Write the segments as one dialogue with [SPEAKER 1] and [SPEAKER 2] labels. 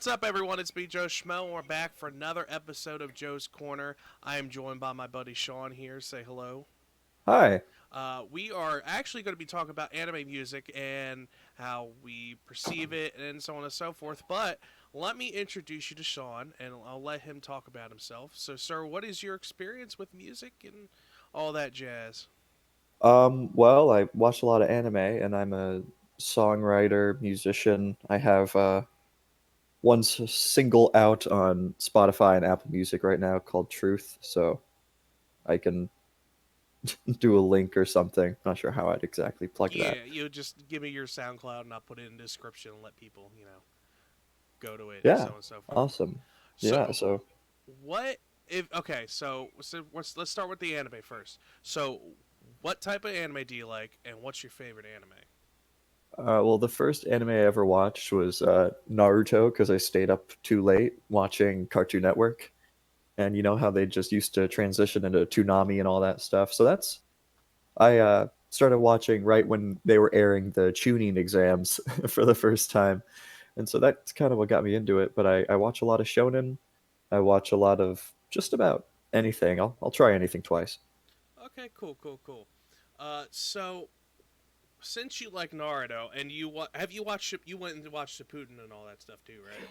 [SPEAKER 1] What's up, everyone? It's me, Joe Schmmo. We're back for another episode of Joe's Corner. I am joined by my buddy Sean here. Say hello.
[SPEAKER 2] Hi.
[SPEAKER 1] We are actually going to be talking about anime music and how we perceive it and so on and so forth. But let me introduce you to Sean and I'll let him talk about himself. So, sir, what is your experience with music and all that jazz?
[SPEAKER 2] Well, I watch a lot of anime and I'm a songwriter, musician. I have single out on Spotify and Apple Music right now called Truth, so I can do a link or something. Not sure how I'd exactly plug that.
[SPEAKER 1] Yeah, you just give me your SoundCloud and I'll put it in the description and let people, go to it and so
[SPEAKER 2] Yeah,
[SPEAKER 1] on and so forth.
[SPEAKER 2] awesome. Yeah,
[SPEAKER 1] So,
[SPEAKER 2] so
[SPEAKER 1] what if okay? So let's start with the anime first. So, what type of anime do you like, and what's your favorite anime?
[SPEAKER 2] well, the first anime I ever watched was Naruto because I stayed up too late watching Cartoon Network. And you know how they just used to transition into Toonami and all that stuff. So that's I started watching right when they were airing the tuning exams for the first time, and so that's kind of what got me into it. But I watch a lot of shonen. I watch a lot of just about anything. I'll try anything twice.
[SPEAKER 1] Okay, cool. So since you like Naruto, and have you watched you went and watched Shippuden and all that stuff too, right?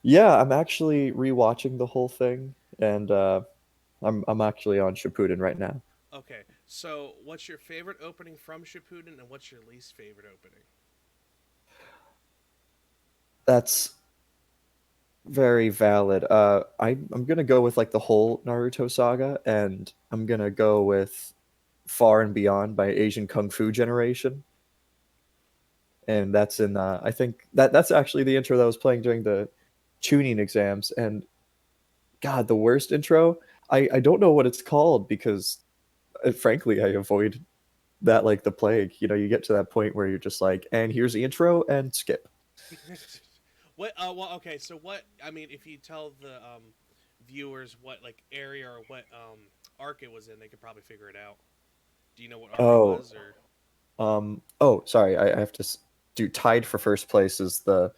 [SPEAKER 2] Yeah, I'm actually rewatching the whole thing, and I'm actually on Shippuden right now.
[SPEAKER 1] Okay, so what's your favorite opening from Shippuden, and what's your least favorite opening?
[SPEAKER 2] That's very valid. I'm gonna go with like the whole Naruto saga, and I'm gonna go with Far and Beyond by Asian Kung Fu Generation, and that's in I think that's actually the intro that I was playing during the tuning exams. And God, the worst intro. I don't know what it's called because frankly I avoid that like the plague. You know, you get to that point where you're just like, and here's the intro and skip.
[SPEAKER 1] What? Well, okay. So what? I mean, if you tell the viewers what like area or what arc it was in, they could probably figure it out. Do you know what arc it
[SPEAKER 2] Oh,
[SPEAKER 1] was, or?
[SPEAKER 2] oh, sorry, I have to do tied for first place is the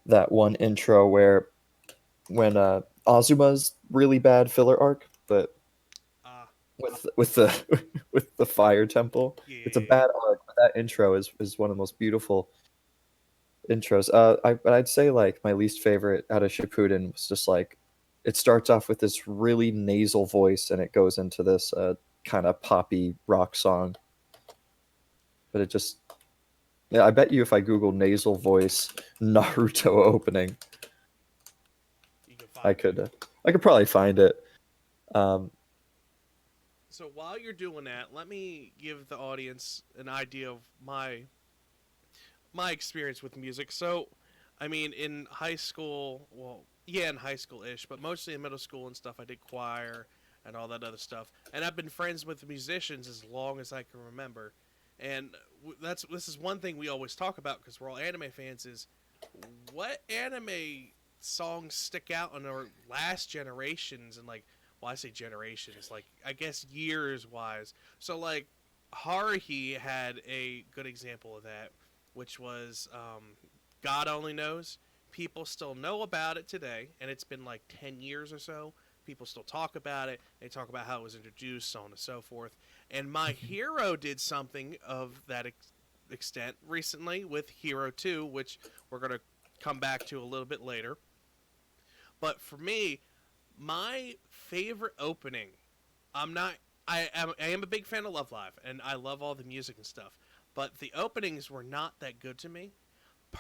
[SPEAKER 2] that one intro where when Azuma's really bad filler arc, but
[SPEAKER 1] Ah,
[SPEAKER 2] with the with the fire temple. It's a
[SPEAKER 1] yeah.
[SPEAKER 2] bad arc, but that intro is one of the most beautiful intros. But I'd say like my least favorite out of Shippuden was just like it starts off with this really nasal voice and it goes into this kind of poppy rock song. But it just yeah, I bet you if I Google nasal voice Naruto opening,
[SPEAKER 1] You can
[SPEAKER 2] I
[SPEAKER 1] find it.
[SPEAKER 2] could uh, I could probably find it. Um,
[SPEAKER 1] So while you're doing that, let me give the audience an idea of my experience with music. So, I mean, in high school, well, yeah, in high school ish, but mostly in middle school and stuff, I did choir and all that other stuff. And I've been friends with musicians as long as I can remember. And that's this is one thing we always talk about because we're all anime fans is what anime songs stick out in our last generations and like well I say generations like I guess years wise. So like Haruhi had a good example of that, which was God Only Knows. People still know about it today, and it's been like 10 years or so. People still talk about it. They talk about how it was introduced, so on and so forth. And My Hero did something of that extent recently with Hero 2, which we're going to come back to a little bit later. But for me, my favorite opening, I'm not. I am a big fan of Love Live, and I love all the music and stuff. But the openings were not that good to me.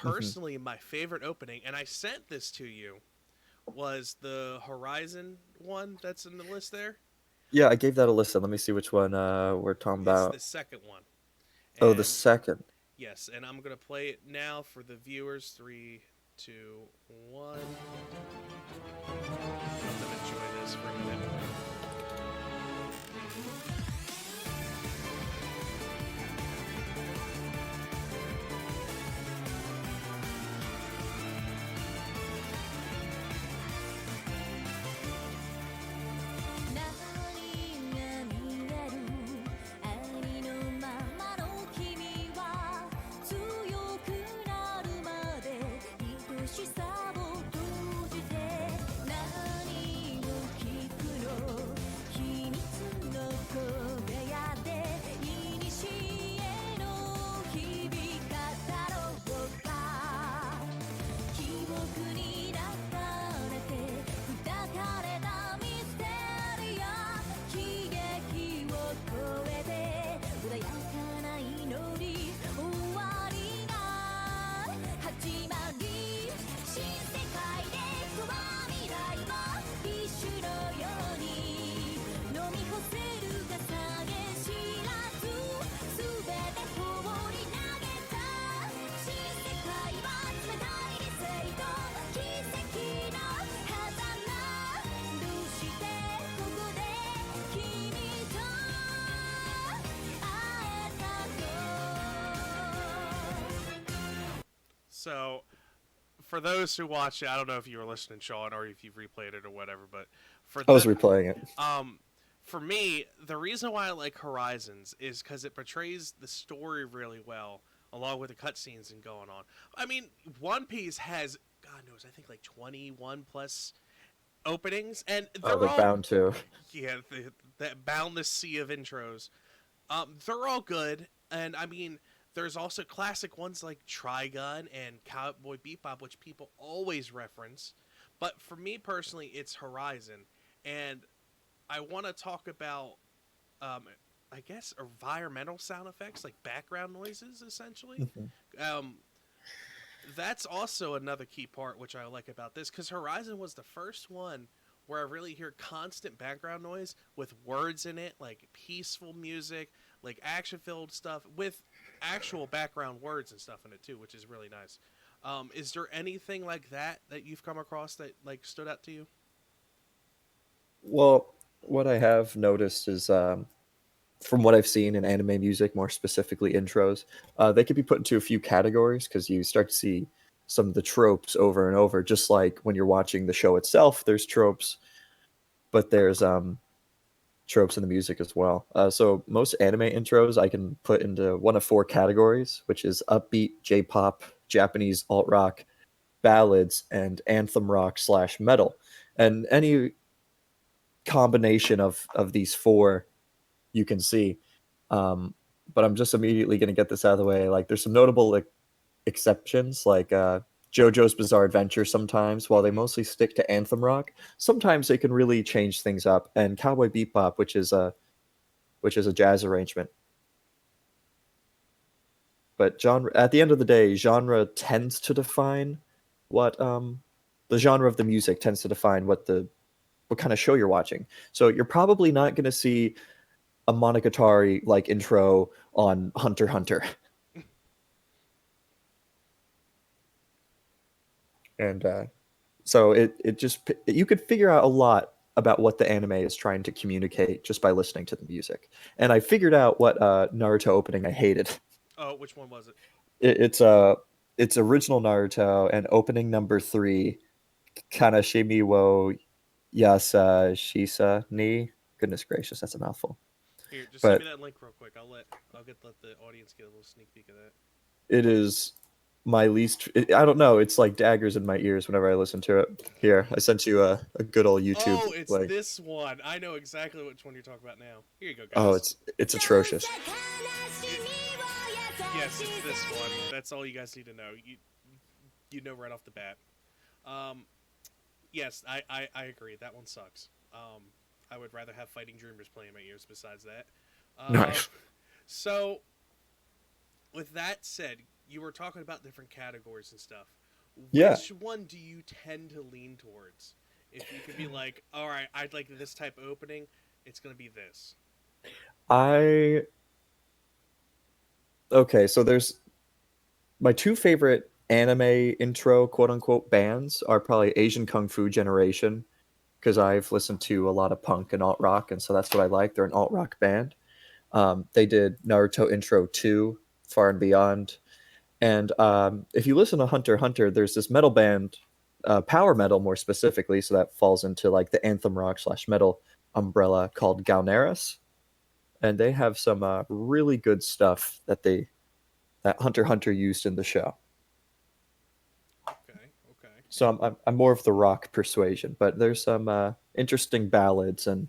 [SPEAKER 2] mhm.
[SPEAKER 1] Personally, my favorite opening, and I sent this to you, was the Horizon one that's in the list there.
[SPEAKER 2] Yeah, I gave that a listen. Let me see which one we're talking
[SPEAKER 1] It's the
[SPEAKER 2] about.
[SPEAKER 1] second one.
[SPEAKER 2] Oh, the
[SPEAKER 1] And
[SPEAKER 2] second.
[SPEAKER 1] yes, and I'm going to play it now for the viewers. Three, two, one. Let them enjoy this for a minute. So for those who watch it, I don't know if you were listening, Sean, or if you've replayed it or whatever, but for
[SPEAKER 2] I was
[SPEAKER 1] the
[SPEAKER 2] replaying it.
[SPEAKER 1] um for me, the reason why I like Horizons is because it portrays the story really well, along with the cutscenes and going on. I mean, One Piece has God knows, I think like 21 plus openings, and
[SPEAKER 2] Oh,
[SPEAKER 1] they're
[SPEAKER 2] they're
[SPEAKER 1] all
[SPEAKER 2] bound to.
[SPEAKER 1] yeah, that boundless sea of intros. They're all good, and I mean, there's also classic ones like Trigun and Cowboy Bebop, which people always reference. But for me personally, it's Horizon, and I want to talk about, um, I guess, environmental sound effects like background noises, essentially.
[SPEAKER 2] Mhm.
[SPEAKER 1] Um, that's also another key part which I like about this because Horizon was the first one where I really hear constant background noise with words in it, like peaceful music, like action filled stuff with actual background words and stuff in it too, which is really nice. Is there anything like that that you've come across that like stood out to you?
[SPEAKER 2] Well, what I have noticed is, from what I've seen in anime music, more specifically intros, they could be put into a few categories because you start to see some of the tropes over and over. Just like when you're watching the show itself, there's tropes, but there's tropes in the music as well. So most anime intros I can put into one of four categories, which is upbeat, J-pop, Japanese alt rock, ballads, and anthem rock slash metal. And any combination of these four you can see. Um, but I'm just immediately going to get this out of the way. Like, there's some notable like exceptions, like JoJo's Bizarre Adventure. Sometimes, while they
[SPEAKER 1] Mm-hmm.
[SPEAKER 2] mostly stick to anthem rock, sometimes they can really change things up. And Cowboy Bebop, which is a jazz arrangement. But genre, at the end of the day, genre tends to define what the genre of the music tends to define what kind of show you're watching. So you're probably not going to see a Monogatari like intro on Hunter x Hunter. And so it just you could figure out a lot about what the anime is trying to communicate just by listening to the music. And I figured out what Naruto opening I hated.
[SPEAKER 1] Oh, which one was it?
[SPEAKER 2] It's it's original Naruto and opening number 3, Kanashimi wo Yasa Shisa ni. Goodness gracious, that's a mouthful.
[SPEAKER 1] Here, just send me
[SPEAKER 2] But
[SPEAKER 1] that link real quick. Let the audience get a little sneak peek of that.
[SPEAKER 2] it is my least. I don't know. It's like daggers in my ears whenever I listen to it. Here, I sent you a good old YouTube
[SPEAKER 1] Oh, it's
[SPEAKER 2] link.
[SPEAKER 1] this one. I know exactly which one you're talking about now. Here you go,
[SPEAKER 2] Oh,
[SPEAKER 1] guys.
[SPEAKER 2] it's atrocious.
[SPEAKER 1] It, yes, it's this one. That's all you guys need to know. You know right off the bat. Um, yes, I agree. That one sucks. I would rather have Fighting Dreamers playing in my ears besides that.
[SPEAKER 2] Nice.
[SPEAKER 1] So, with that said, you were talking about different categories and stuff.
[SPEAKER 2] Yeah,
[SPEAKER 1] Which one do you tend to lean towards? If you could be like, all right, I'd like this type of opening, it's going to be this.
[SPEAKER 2] I okay. So there's my two favorite anime intro quote unquote bands are probably Asian Kung Fu Generation because I've listened to a lot of punk and alt rock, and so that's what I like. They're an alt rock band. They did Naruto Intro 2, Far and Beyond. And if you listen to Hunter x Hunter, there's this metal band, power metal more specifically, so that falls into like the anthem rock slash metal umbrella called Galneris. And they have some really good stuff that Hunter x Hunter used in the show.
[SPEAKER 1] Okay, okay.
[SPEAKER 2] So I'm more of the rock persuasion, but there's some interesting ballads and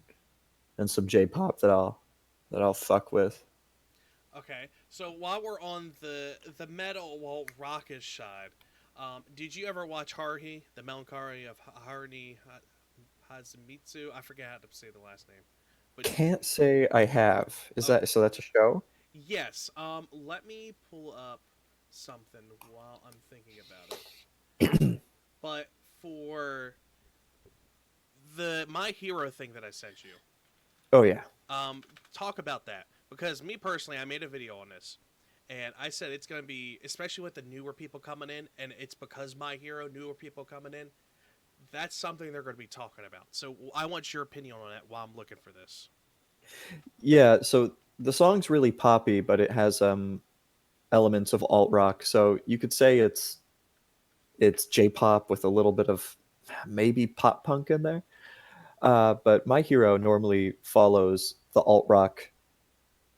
[SPEAKER 2] some J-pop that I'll fuck with.
[SPEAKER 1] Okay, so while we're on the metal, well, rockish side, did you ever watch Haruhi, the melancholy of Haruhi Hazumitsu? I forget how to say the last name, but
[SPEAKER 2] Can't say I have. Is
[SPEAKER 1] oh
[SPEAKER 2] that so? That's a show.
[SPEAKER 1] yes. Let me pull up something while I'm thinking about it. But for the My Hero thing that I sent you,
[SPEAKER 2] Oh yeah.
[SPEAKER 1] talk about that because me personally, I made a video on this, and I said it's gonna be especially with the newer people coming in, and it's because My Hero newer people coming in. That's something they're going to be talking about. So I want your opinion on that while I'm looking for this.
[SPEAKER 2] Yeah, so the song's really poppy, but it has elements of alt rock. So you could say it's It's J-pop with a little bit of maybe pop punk in there. But My Hero normally follows the alt rock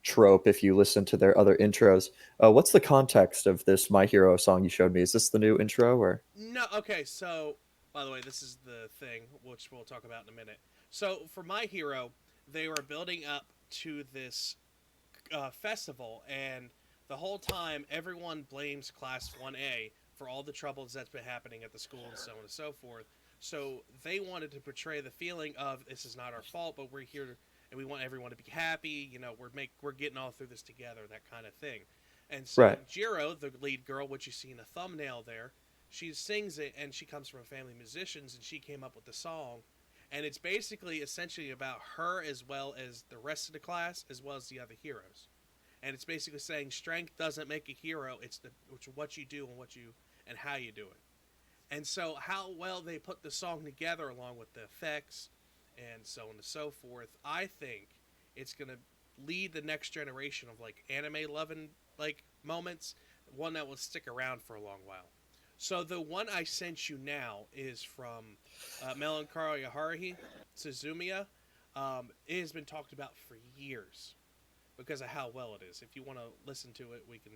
[SPEAKER 2] trope if you listen to their other intros. What's the context of this My Hero song you showed me? Is this the new intro or?
[SPEAKER 1] No, okay. So, by the way, this is the thing which we'll talk about in a minute. So, for My Hero, they were building up to this festival, and the whole time, everyone blames Class 1A for all the troubles that's been happening at the school and so on and so forth. So they wanted to portray the feeling of this is not our fault, but we're here and we want everyone to be happy. You know, we're getting all through this together, that kind of thing. And so
[SPEAKER 2] Right.
[SPEAKER 1] Jiro, the lead girl, which you see in the thumbnail there, she sings it, and she comes from a family of musicians, and she came up with the song. And it's basically essentially about her as well as the rest of the class, as well as the other heroes. And it's basically saying strength doesn't make a hero; it's what you do and what you and how you do it. And so how well they put the song together, along with the effects and so on and so forth, I think it's gonna lead the next generation of like anime loving like moments, one that will stick around for a long while. So the one I sent you now is from Melancholy Haruhi Suzumiya. It has been talked about for years because of how well it is. If you want to listen to it, we can.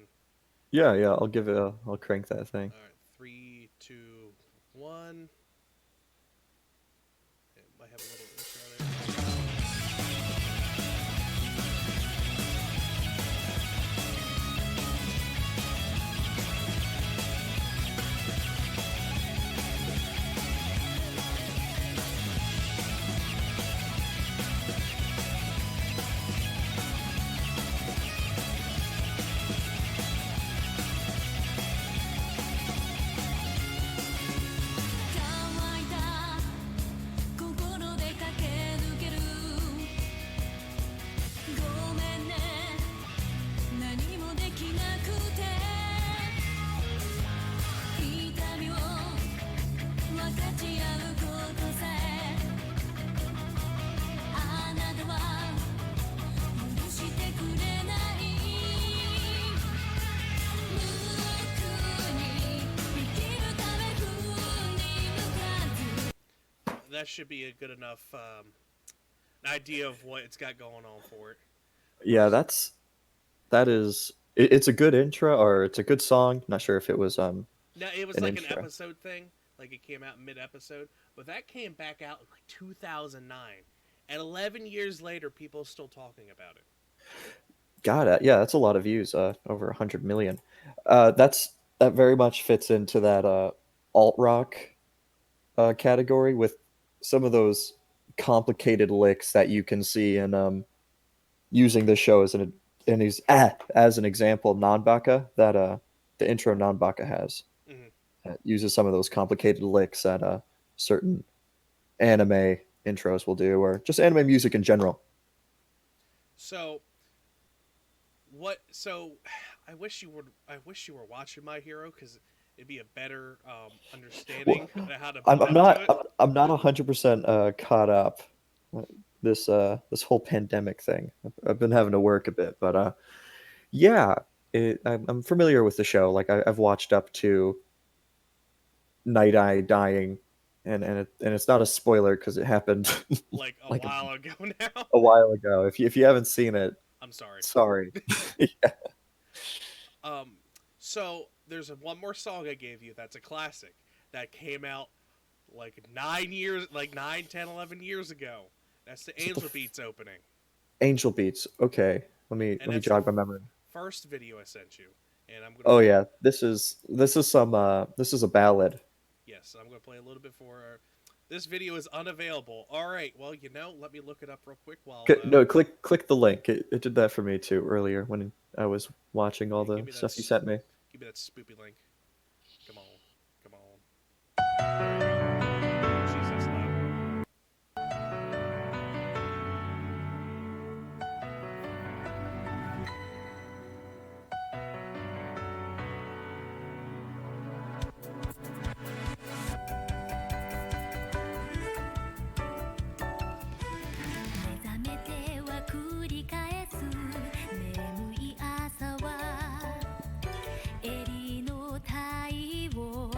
[SPEAKER 2] Yeah, yeah. I'll crank that thing.
[SPEAKER 1] All right, three, two, one. It might have a little intro there. That should be a good enough idea of what it's got going on for it.
[SPEAKER 2] Yeah, that is it's a good intro or it's a good song. Not sure if it was
[SPEAKER 1] Now it was
[SPEAKER 2] an
[SPEAKER 1] like an
[SPEAKER 2] intro.
[SPEAKER 1] episode thing, like it came out mid episode, but that came back out in like 2009, and 11 years later, people are still talking about it.
[SPEAKER 2] Got it. Yeah, that's a lot of views. Over 100 million. That very much fits into that alt rock category with some of those complicated licks that you can see in using the show as an example. Nanbaka that the intro Nanbaka has
[SPEAKER 1] Hmm.
[SPEAKER 2] uses some of those complicated licks that certain anime intros will do, or just anime music in general.
[SPEAKER 1] So what? So I wish you would. I wish you were watching My Hero because it'd be a better
[SPEAKER 2] Well,
[SPEAKER 1] understanding of how to
[SPEAKER 2] I'm,
[SPEAKER 1] build
[SPEAKER 2] I'm
[SPEAKER 1] up to
[SPEAKER 2] not
[SPEAKER 1] it.
[SPEAKER 2] I'm not 100% caught up. This whole pandemic thing. I've been having to work a bit, but yeah, I'm familiar with the show. Like I've watched up to Night Eye dying, and it's not a spoiler because it happened
[SPEAKER 1] Like a
[SPEAKER 2] like
[SPEAKER 1] while ago now.
[SPEAKER 2] a while ago. If you haven't seen it,
[SPEAKER 1] I'm sorry.
[SPEAKER 2] sorry.
[SPEAKER 1] Um, so there's one more song I gave you that's a classic that came out like 9 years, like 9, 10, 11 years ago. That's the
[SPEAKER 2] Is it the
[SPEAKER 1] Angel Beats opening,
[SPEAKER 2] Angel Beats? Okay,
[SPEAKER 1] and
[SPEAKER 2] let me
[SPEAKER 1] that's the
[SPEAKER 2] jog my memory.
[SPEAKER 1] first video I sent you. And I'm gonna
[SPEAKER 2] Oh
[SPEAKER 1] play.
[SPEAKER 2] yeah, this is a ballad.
[SPEAKER 1] Yes, I'm gonna play a little bit for. This video is unavailable. All right. Well, let me look it up real quick while.
[SPEAKER 2] No, click the link. It did that for me too earlier when I was watching all
[SPEAKER 1] Yeah,
[SPEAKER 2] the stuff you sent me.
[SPEAKER 1] give me that spoopy link. Come on, come on. All right. Jeez, that's loud.
[SPEAKER 3] 目覚めては繰り返す眠い朝は襟の体を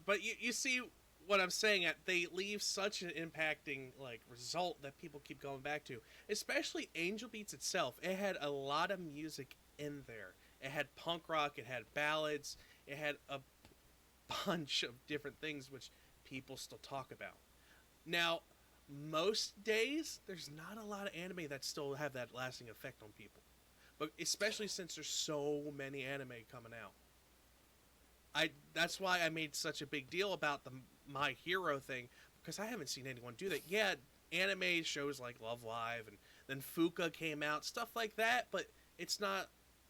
[SPEAKER 1] but you see what I'm saying. At they leave such an impacting like result that people keep going back to. Especially Angel Beats itself. It had a lot of music in there. It had punk rock. It had ballads. It had a bunch of different things which people still talk about. Now, most days there's not a lot of anime that still have that lasting effect on people. But especially since there's so many anime coming out. That's why I made such a big deal about the My Hero thing because I haven't seen anyone do that. Yeah, anime shows like Love Live and then Fuka came out, stuff like that, but it's not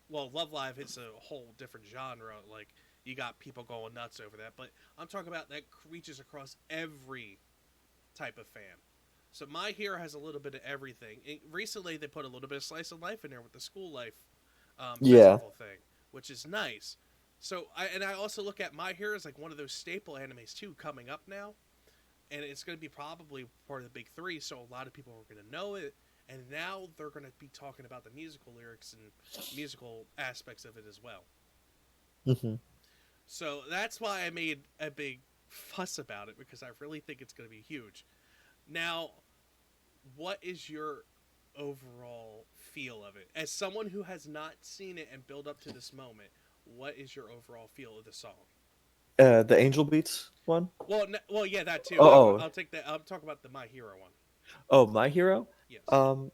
[SPEAKER 1] well, Love Live is a whole different genre. Like you got people going nuts over that, but I'm talking about that reaches across every type of fan. So My Hero has a little bit of everything. Recently, they put a little bit of slice of life in there with the school life
[SPEAKER 2] Yeah.
[SPEAKER 1] festival thing, which is nice. I also look at My Hero as like one of those staple animes too coming up now, and it's going to be probably part of the big three. So a lot of people are going to know it, and now they're going to be talking about the musical lyrics and musical aspects of it as well.
[SPEAKER 2] Hmm.
[SPEAKER 1] So that's why I made a big fuss about it because I really think it's going to be huge. Now, what is your overall feel of it? As someone who has not seen it and built up to this moment, what is your overall feel of the song?
[SPEAKER 2] The Angel Beats one.
[SPEAKER 1] Well, yeah, that too.
[SPEAKER 2] Oh, oh,
[SPEAKER 1] I'll take that. I'll talk about the My Hero one.
[SPEAKER 2] oh, My Hero.
[SPEAKER 1] Yes.
[SPEAKER 2] Um,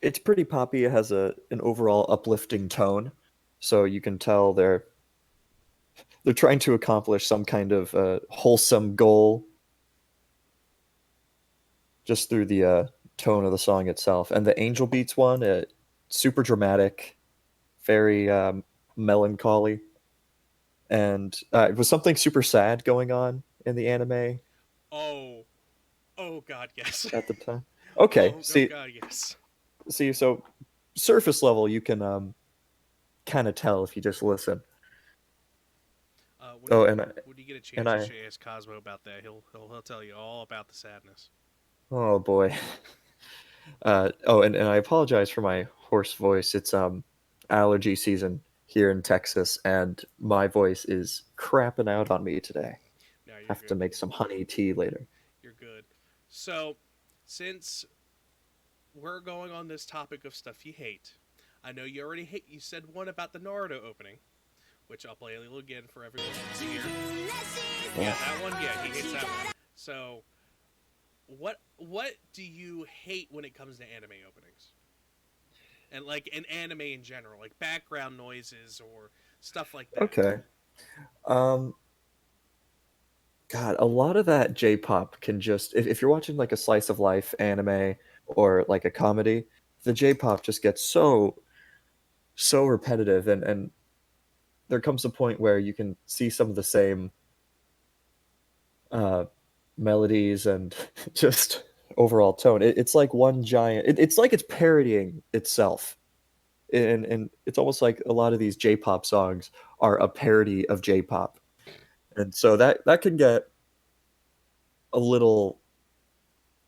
[SPEAKER 2] it's pretty poppy. It has an overall uplifting tone, so you can tell they're trying to accomplish some kind of wholesome goal just through the tone of the song itself. And the Angel Beats one, super dramatic, very melancholy, and it was something super sad going on in the anime
[SPEAKER 1] Oh, oh God, yes.
[SPEAKER 2] at the time. Okay,
[SPEAKER 1] Oh God, yes.
[SPEAKER 2] so surface level, you can kind of tell if you just listen.
[SPEAKER 1] When
[SPEAKER 2] Oh,
[SPEAKER 1] you
[SPEAKER 2] and
[SPEAKER 1] when you get a
[SPEAKER 2] and
[SPEAKER 1] chance, you
[SPEAKER 2] I
[SPEAKER 1] should ask Cosmo about that. He'll tell you all about the sadness.
[SPEAKER 2] oh boy. Oh, and I apologize for my hoarse voice. It's allergy season here in Texas, and my voice is crapping out on me today.
[SPEAKER 1] No, you're
[SPEAKER 2] Have to
[SPEAKER 1] good.
[SPEAKER 2] make some honey tea later.
[SPEAKER 1] You're good. So, since we're going on this topic of stuff you hate, I know you already hate. You said one about the Naruto opening, which I'll play a little again for everyone to hear. Yeah,
[SPEAKER 2] Yeah.
[SPEAKER 1] that one. Yeah, he hates that one. So, what do you hate when it comes to anime openings? And like an anime in general, like background noises or stuff like that.
[SPEAKER 2] Okay. Um, God, a lot of that J-pop can just if you're watching like a slice of life anime or like a comedy, the J-pop just gets so repetitive, and there comes a point where you can see some of the same uh, melodies and just overall tone. It's like one giant. It's like it's parodying itself, and it's almost like a lot of these J-pop songs are a parody of J-pop, and so that can get a little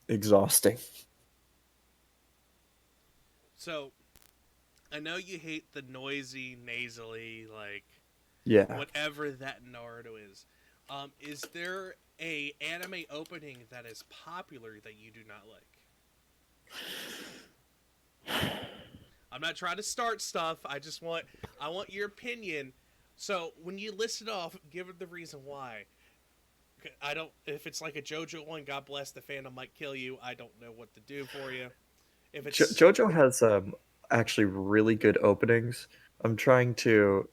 [SPEAKER 2] exhausting.
[SPEAKER 1] So I know you hate the noisy, nasally, like
[SPEAKER 2] Yeah.
[SPEAKER 1] whatever that Naruto is. Is there a anime opening that is popular that you do not like? I'm not trying to start stuff. I want your opinion. So when you list it off, give it the reason why. I don't. If it's like a JoJo one, God bless the fandom might kill you. I don't know what to do for you. If it's
[SPEAKER 2] JoJo has actually really good openings. I'm trying to,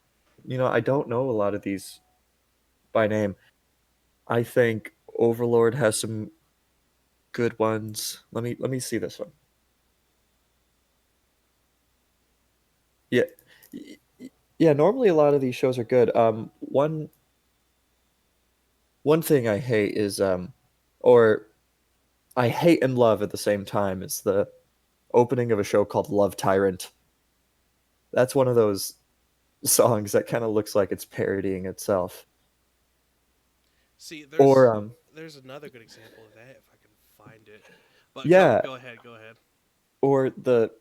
[SPEAKER 2] I don't know a lot of these by name. I think Overlord has some good ones. Let me see this one. Yeah, yeah. Normally, a lot of these shows are good. One thing I hate is or I hate and love at the same time is the opening of a show called Love Tyrant. That's one of those songs that kind of looks like it's parodying itself.
[SPEAKER 1] see,
[SPEAKER 2] Or
[SPEAKER 1] there's another good example of that if I can find it. But
[SPEAKER 2] yeah,
[SPEAKER 1] go ahead, go ahead.
[SPEAKER 2] or the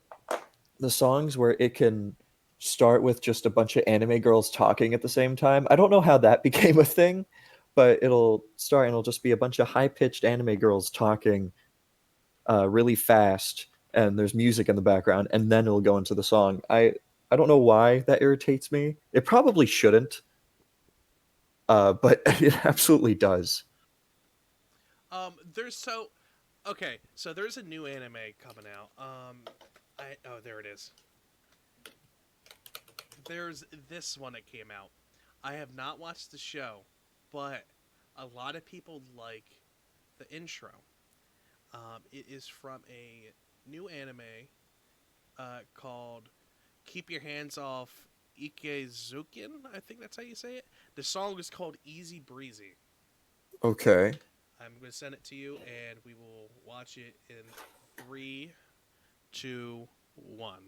[SPEAKER 2] songs where it can start with just a bunch of anime girls talking at the same time. I don't know how that became a thing, but it'll start and it'll just be a bunch of high-pitched anime girls talking really fast, and there's music in the background, and then it'll go into the song. I don't know why that irritates me. It probably shouldn't, but it absolutely does.
[SPEAKER 1] There's so okay. So there's a new anime coming out. There it is. There's this one that came out. I have not watched the show, but a lot of people like the intro. It is from a new anime called "Keep Your Hands Off Ikezuken." I think that's how you say it. The song is called "Easy Breezy."
[SPEAKER 2] Okay.
[SPEAKER 1] I'm going to send it to you, and we will watch it in 3, 2, 1.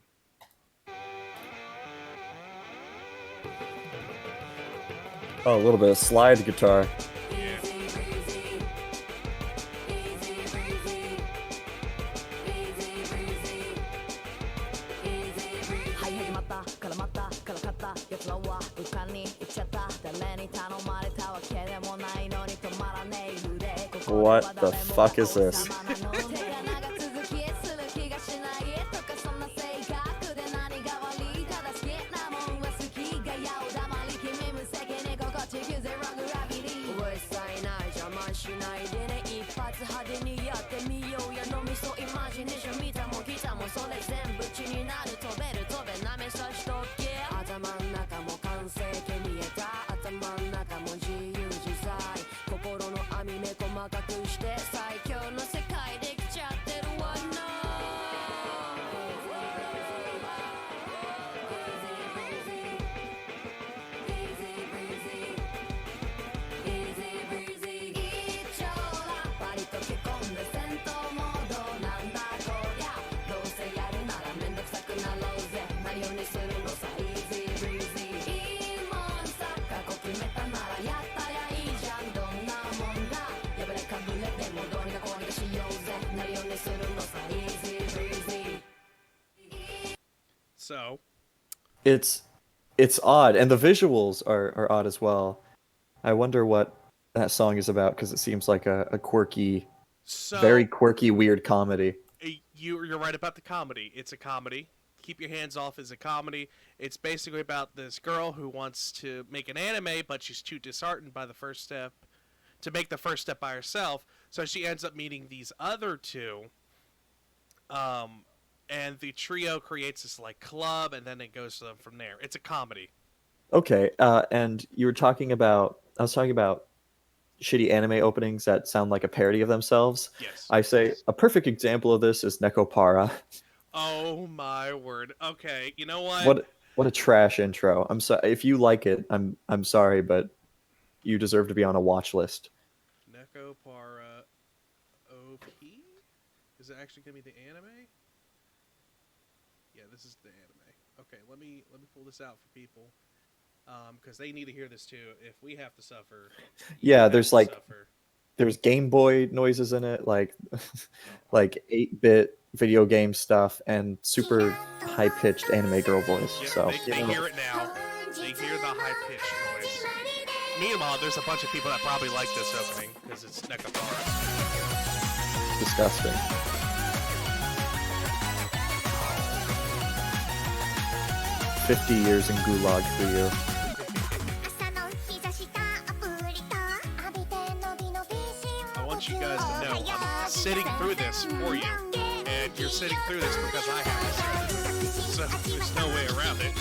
[SPEAKER 2] Oh, a little bit of slide guitar.
[SPEAKER 1] Yeah.
[SPEAKER 2] What the fuck is this?
[SPEAKER 1] So,
[SPEAKER 2] It's odd, and the visuals are odd as well. I wonder what that song is about because it seems like a quirky, very
[SPEAKER 1] so
[SPEAKER 2] quirky, weird comedy.
[SPEAKER 1] you're right about the comedy. It's a comedy. Keep Your Hands Off is a comedy. It's basically about this girl who wants to make an anime, but she's too disheartened by the first step to make the first step by herself. So she ends up meeting these other two, and the trio creates this like club, and then it goes to them from there. It's a comedy.
[SPEAKER 2] Okay, and you were talking about I was talking about shitty anime openings that sound like a parody of themselves.
[SPEAKER 1] Yes.
[SPEAKER 2] I say a perfect example of this is Nekopara.
[SPEAKER 1] Oh my word. Okay, you know what?
[SPEAKER 2] What a trash intro. I'm sorry if you like it. I'm sorry, but you deserve to be on a watch list.
[SPEAKER 1] Neko Para OP? Is it actually gonna be the anime? Yeah, this is the anime. Okay, let me pull this out for people, because they need to hear this too. If we have to suffer, you
[SPEAKER 2] Yeah,
[SPEAKER 1] have
[SPEAKER 2] there's
[SPEAKER 1] to
[SPEAKER 2] like
[SPEAKER 1] suffer.
[SPEAKER 2] there's Game Boy noises in it, like
[SPEAKER 1] Oh,
[SPEAKER 2] like 8-bit video game stuff and super high pitched anime girl voice.
[SPEAKER 1] yep,
[SPEAKER 2] So
[SPEAKER 1] they hear it now. They hear the high pitched noise. Meanwhile, there's a bunch of people that probably like this opening because it's Neko Para.
[SPEAKER 2] disgusting. 50 years in gulag for you.
[SPEAKER 1] I want you guys to know I'm sitting through this for you, and you're sitting through this because I have to. So there's no way around it.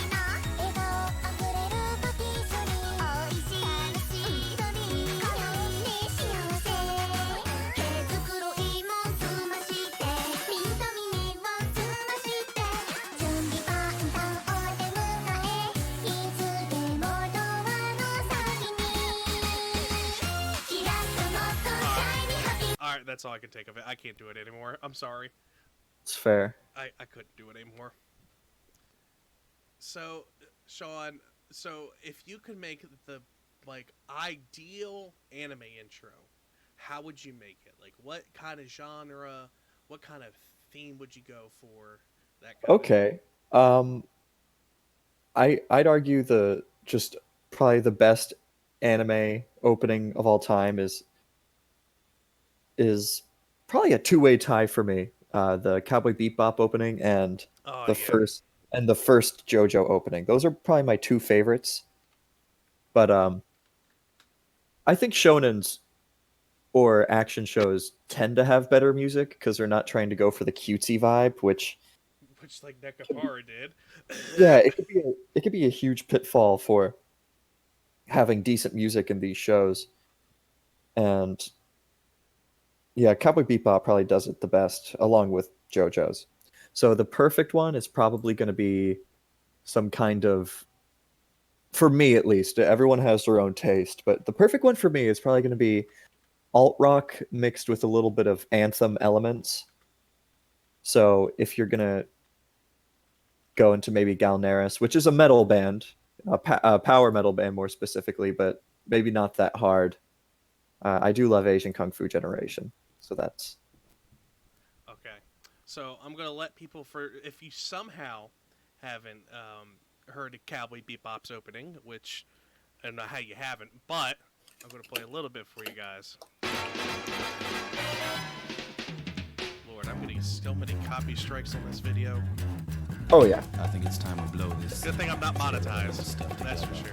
[SPEAKER 1] All right, that's all I can take of it. I can't do it anymore. I'm sorry.
[SPEAKER 2] It's fair.
[SPEAKER 1] I couldn't do it anymore. So, Sean, so if you could make the like ideal anime intro, how would you make it? Like, what kind of genre, what kind of theme would you go for? That kind
[SPEAKER 2] Okay. Um I'd argue the just probably the best anime opening of all time is probably a two-way tie for me. The Cowboy Bebop opening
[SPEAKER 1] Oh
[SPEAKER 2] the
[SPEAKER 1] yeah.
[SPEAKER 2] first the first JoJo opening. Those are probably my two favorites. But I think shonens or action shows tend to have better music because they're not trying to go for the cutesy vibe, which
[SPEAKER 1] Which like Nekapara did.
[SPEAKER 2] yeah, it could be a huge pitfall for having decent music in these shows. And yeah, Cowboy Bebop probably does it the best, along with JoJo's. So the perfect one is probably going to be some kind of, for me at least, everyone has their own taste, but the perfect one for me is probably going to be alt rock mixed with a little bit of anthem elements. So if you're going to go into maybe Galneris, which is a metal band, a power metal band more specifically, but maybe not that hard. I do love Asian Kung Fu Generation, so that's
[SPEAKER 1] Okay. So I'm gonna let people for if you somehow haven't heard of Cowboy Bebop's opening, which I don't know how you haven't, but I'm gonna play a little bit for you guys. Lord, I'm getting so many copy strikes on this video.
[SPEAKER 2] oh yeah.
[SPEAKER 4] I think it's time to blow this.
[SPEAKER 1] Good thing I'm not monetized. That's for sure.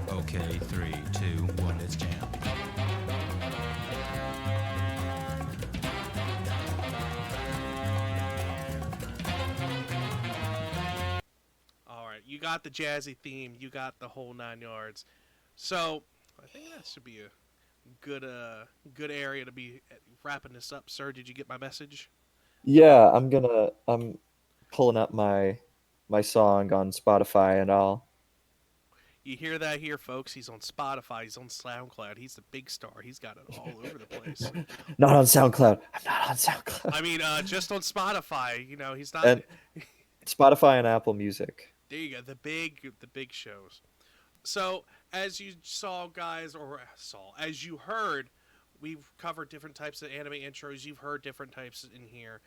[SPEAKER 4] Okay, 3, 2, 1, let's jam.
[SPEAKER 1] All right, you got the jazzy theme, you got the whole 9 yards. So I think that should be a good area to be wrapping this up. Sir, did you get my message?
[SPEAKER 2] Yeah, I'm pulling up my song on Spotify and I'll
[SPEAKER 1] You hear that here, folks? He's on Spotify. He's on SoundCloud. He's the big star. He's got it all over the place.
[SPEAKER 2] not on SoundCloud. I'm not on SoundCloud.
[SPEAKER 1] I mean, just on Spotify. You know, he's not.
[SPEAKER 2] And Spotify and Apple Music.
[SPEAKER 1] There you go. The big shows. So as you saw, guys, as you heard, we've covered different types of anime intros. You've heard different types in here.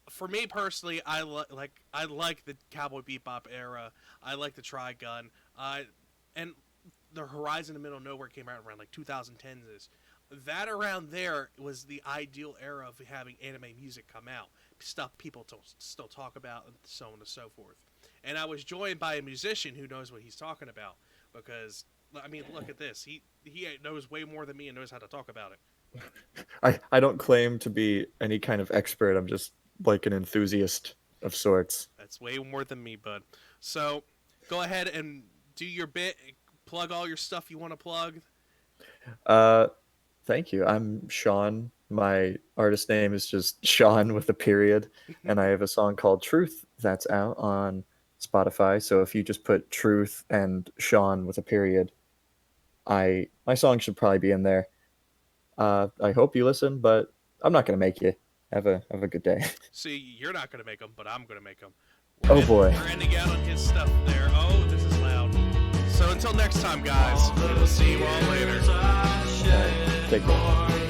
[SPEAKER 1] For me personally, I like the Cowboy Bebop era. I like the Trigun. And the Horizon in the Middle of Nowhere came out around like 2010s. That around there was the ideal era of having anime music come out. Stuff people still talk about, and so on and so forth. And I was joined by a musician who knows what he's talking about. Because, I mean, look at this. He knows way more than me and knows how to talk about it.
[SPEAKER 2] I don't claim to be any kind of expert. I'm just like an enthusiast of sorts.
[SPEAKER 1] That's way more than me, bud. So, go ahead and do your bit. Plug all your stuff you want to plug.
[SPEAKER 2] Thank you. I'm Sean. My artist name is just Sean with a period, and I have a song called Truth that's out on Spotify. So if you just put Truth and Sean with a period, my song should probably be in there. I hope you listen, but I'm not gonna make you. Have a good day.
[SPEAKER 1] See, you're not going to make them, but I'm going to make them.
[SPEAKER 2] Oh boy.
[SPEAKER 1] We're ending out on his stuff there. Oh, this is loud. So until next time, guys, we will see you all later.
[SPEAKER 2] Take care.